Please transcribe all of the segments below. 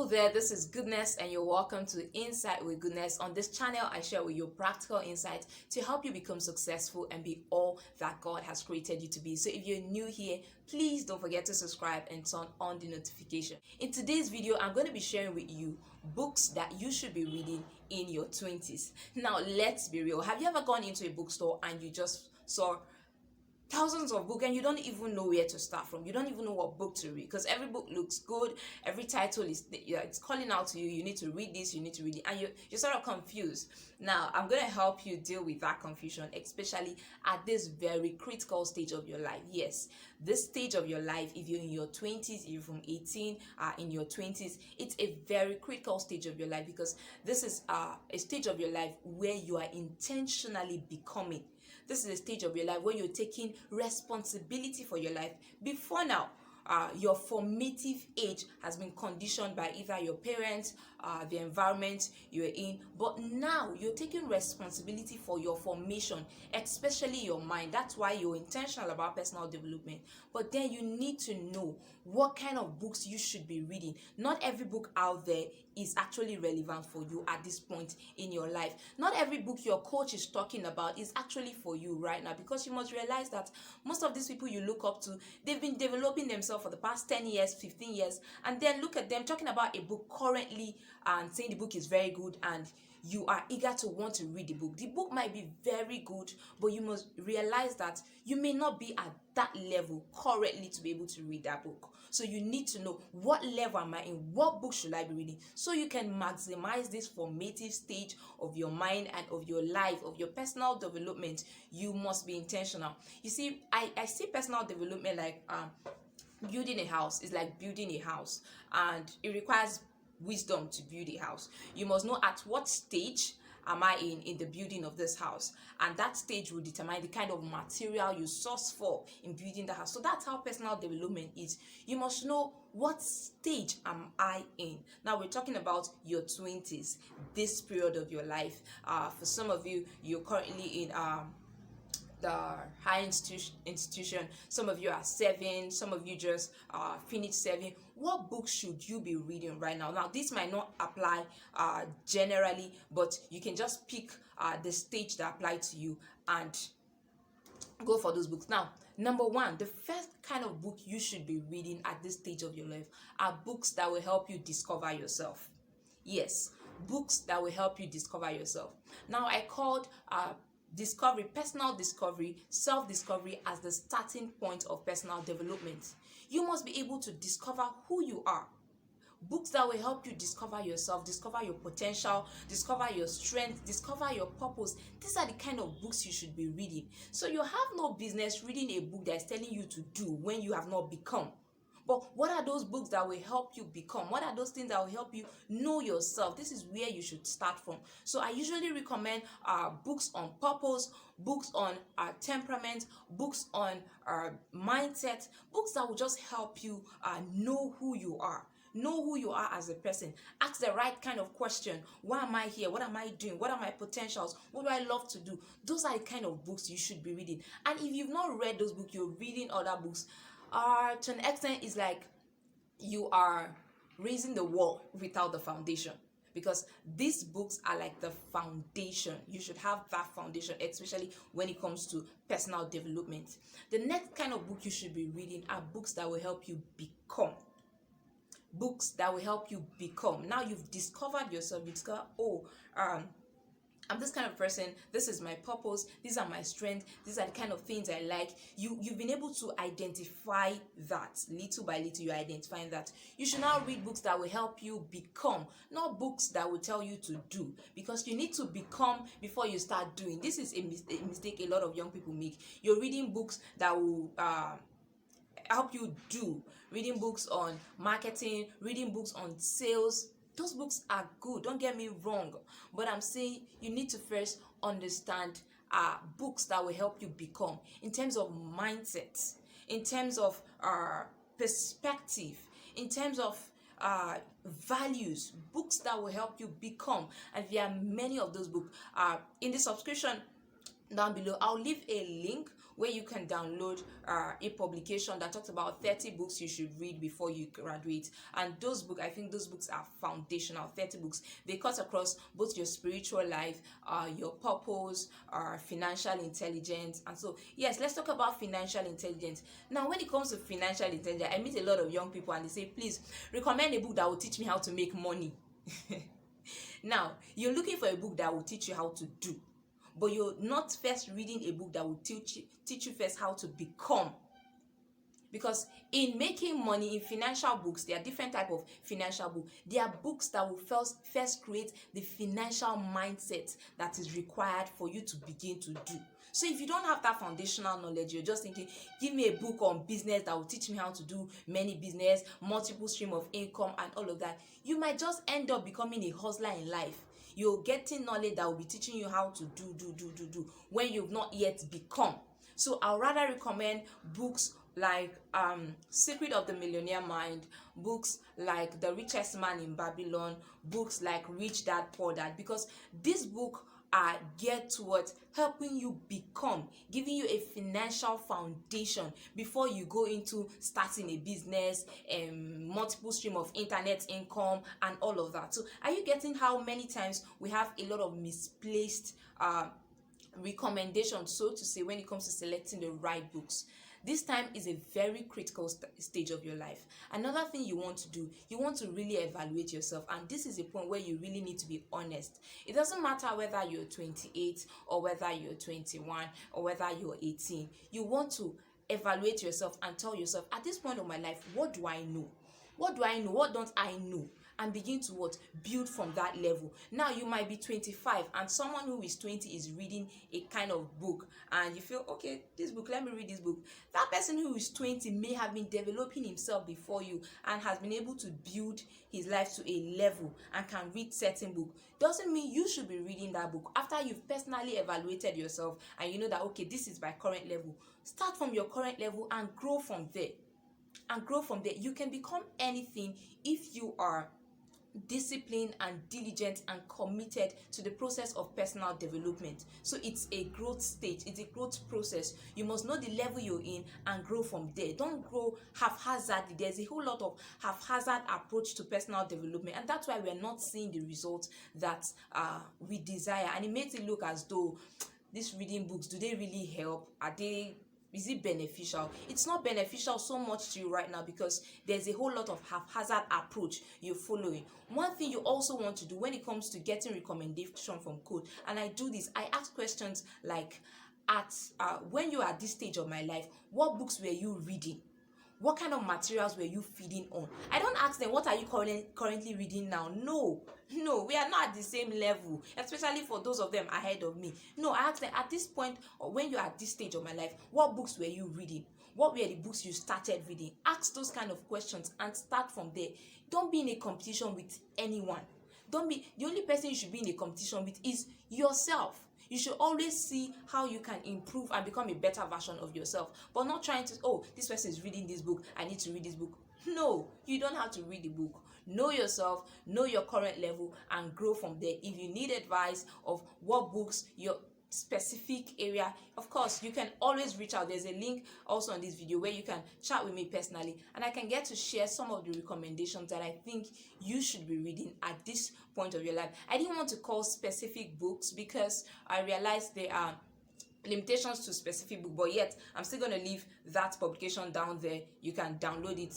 there, this is Goodness and you're welcome to Insight with Goodness. On this channel, I share with you practical insights to help you become successful and be all that God has created you to be. So if you're new here, please don't forget to subscribe and turn on the notification. In today's video, I'm going to be sharing with you books that you should be reading in your 20s. Now, let's be real. Have you ever gone into a bookstore and you just saw thousands of books and you don't even know where to start from? You don't even know what book to read because every book looks good, every title is it's calling out to you. You need to read this, you need to read it, and you're sort of confused. Now I'm going to help you deal with that confusion, especially at this very critical stage of your life. Yes, this stage of your life, if you're in your 20s, if you're from 18 in your 20s, it's a very critical stage of your life because this is a stage of your life where you are intentionally becoming. This is a stage of your life where you're taking responsibility for your life. Before now, your formative age has been conditioned by either your parents, the environment you're in, but now you're taking responsibility for your formation, especially your mind. That's why you're intentional about personal development. But then you need to know what kind of books you should be reading. Not every book out there is actually relevant for you at this point in your life. Not every book your coach is talking about is actually for you right now, because you must realize that most of these people you look up to, they've been developing themselves for the past 10 years, 15 years, and then look at them talking about a book currently and saying the book is very good, and you are eager to want to read the book. The book might be very good, but you must realize that you may not be at that level currently to be able to read that book. So you need to know, what level am I in? What book should I be reading? So you can maximize this formative stage of your mind and of your life, of your personal development. You must be intentional. You see, I see personal development like building a house. Is like building a house, and it requires wisdom to build a house. You must know at what stage am I in the building of this house, and that stage will determine the kind of material you source for in building the house. So that's how personal development is. You must know, what stage am I in? Now we're talking about your 20s, this period of your life. For some of you, you're currently in the high institution. Some of you are 7, some of you just finished 7. What books should you be reading right now? Now this might not apply generally, but you can just pick the stage that applies to you and go for those books. Now, number one, the first kind of book you should be reading at this stage of your life are books that will help you discover yourself. Yes, books that will help you discover yourself. Now I called discovery, personal discovery, self-discovery as the starting point of personal development. You must be able to discover who you are. Books that will help you discover yourself, discover your potential, discover your strength, discover your purpose. These are the kind of books you should be reading. So you have no business reading a book that is telling you to do when you have not become. But what are those books that will help you become? What are those things that will help you know yourself? This is where you should start from. So I usually recommend books on purpose, books on temperament, books on mindset, books that will just help you know who you are. Know who you are as a person. Ask the right kind of question. Why am I here? What am I doing? What are my potentials? What do I love to do? Those are the kind of books you should be reading. And if you've not read those books, you're reading other books, to an extent, it's like you are raising the wall without the foundation, because these books are like the foundation. You should have that foundation, especially when it comes to personal development. The next kind of book you should be reading are books that will help you become. Books that will help you become. Now you've discovered yourself. You discover, I'm this kind of person, this is my purpose, these are my strengths, these are the kind of things I like. You've been able to identify that. Little by little, you're identifying that. You should now read books that will help you become, not books that will tell you to do, because you need to become before you start doing. This is a mistake a lot of young people make. You're reading books that will help you do, reading books on marketing, reading books on sales. Those books are good, don't get me wrong, but I'm saying you need to first understand books that will help you become, in terms of mindset, in terms of perspective, in terms of values, books that will help you become. And there are many of those books in the subscription down below. I'll leave a link where you can download a publication that talks about 30 books you should read before you graduate. And those books, I think those books are foundational. 30 books, they cut across both your spiritual life, your purpose, financial intelligence. And so yes, let's talk about financial intelligence. Now when it comes to financial intelligence, I meet a lot of young people and they say, please recommend a book that will teach me how to make money. Now you're looking for a book that will teach you how to do, but you're not first reading a book that will teach you first how to become. Because in making money, in financial books, there are different type of financial books. There are books that will first create the financial mindset that is required for you to begin to do. So if you don't have that foundational knowledge, you're just thinking, give me a book on business that will teach me how to do many business, multiple stream of income and all of that, you might just end up becoming a hustler in life. You're getting knowledge that will be teaching you how to do when you've not yet become. So I'll rather recommend books like Secret of the Millionaire Mind, books like The Richest Man in Babylon, books like Rich Dad Poor Dad, because this book are geared towards helping you become, giving you a financial foundation before you go into starting a business, multiple stream of internet income and all of that. So are you getting how many times we have a lot of misplaced recommendations, so to say, when it comes to selecting the right books? This time is a very critical stage of your life. Another thing you want to do, you want to really evaluate yourself, and this is a point where you really need to be honest. It doesn't matter whether you're 28 or whether you're 21 or whether you're 18. You want to evaluate yourself and tell yourself, at this point of my life, what do I know? What do I know? What don't I know? And begin to build from that level. Now you might be 25 and someone who is 20 is reading a kind of book and you feel, okay, this book, let me read this book. That person who is 20 may have been developing himself before you and has been able to build his life to a level and can read certain book. Doesn't mean you should be reading that book. After you've personally evaluated yourself and you know that, okay, this is my current level, start from your current level and grow from there. You can become anything if you are disciplined and diligent and committed to the process of personal development. So it's a growth stage, it's a growth process. You must know the level you're in and grow from there. Don't grow haphazardly. There's a whole lot of haphazard approach to personal development, and that's why we're not seeing the results that we desire. And it makes it look as though these reading books, do they really help? Is it beneficial? It's not beneficial so much to you right now because there's a whole lot of haphazard approach you're following. One thing you also want to do when it comes to getting recommendation from code, and I do this, I ask questions like, when you are at this stage of my life, what books were you reading? What kind of materials were you feeding on? I don't ask them, what are you currently reading now? No, we are not at the same level, especially for those of them ahead of me. No, I ask them, at this point, or when you're at this stage of my life, what books were you reading? What were the books you started reading? Ask those kind of questions and start from there. Don't be in a competition with anyone. The only person you should be in a competition with is yourself. You should always see how you can improve and become a better version of yourself, but not trying to, oh, this person is reading this book, I need to read this book. No, you don't have to read the book. Know yourself, know your current level, and grow from there. If you need advice of what books, your specific area, of course, you can always reach out. There's a link also on this video where you can chat with me personally, and I can get to share some of the recommendations that I think you should be reading at this point of your life. I didn't want to call specific books because I realized there are limitations to specific book, but yet I'm still going to leave that publication down there. You can download it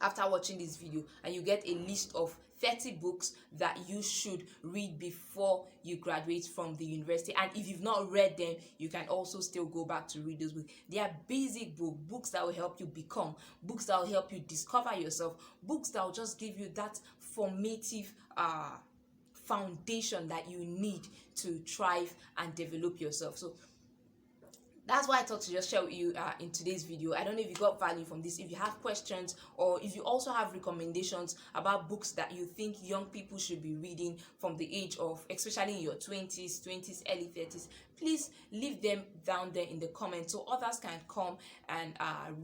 after watching this video, and you get a list of 30 books that you should read before you graduate from the university. And if you've not read them, you can also still go back to read those books. They are basic books that will help you become, books that will help you discover yourself, books that will just give you that formative foundation that you need to thrive and develop yourself. So that's why I thought to just share with you in today's video. I don't know if you got value from this. If you have questions, or if you also have recommendations about books that you think young people should be reading from the age of, especially in your 20s, early 30s, please leave them down there in the comments so others can come and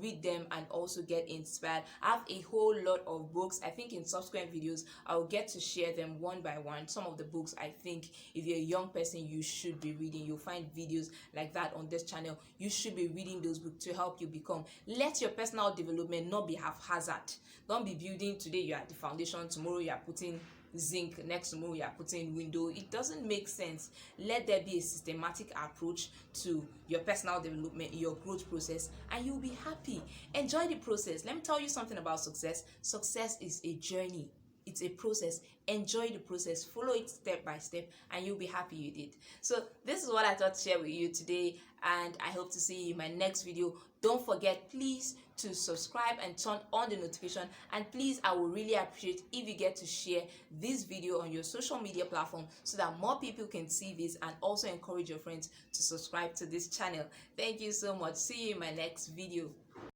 read them and also get inspired. I have a whole lot of books. I think in subsequent videos I'll get to share them one by one. Some of the books I think if you're a young person you should be reading. You'll find videos like that on this channel. You should be reading those books to help you become. Let your personal development not be haphazard. Don't be building today you are the foundation, tomorrow you are putting zinc, next tomorrow you are putting window. It doesn't make sense. Let there be a systematic approach to your personal development, your growth process, and you'll be happy. Enjoy the process. Let me tell you something about success. Success is a journey. It's a process. Enjoy the process, follow it step by step, and you'll be happy you did. So this is what I thought to share with you today, and I hope to see you in my next video. Don't forget, please, to subscribe and turn on the notification, and please, I will really appreciate if you get to share this video on your social media platform so that more people can see this, and also encourage your friends to subscribe to this channel. Thank you so much. See you in my next video.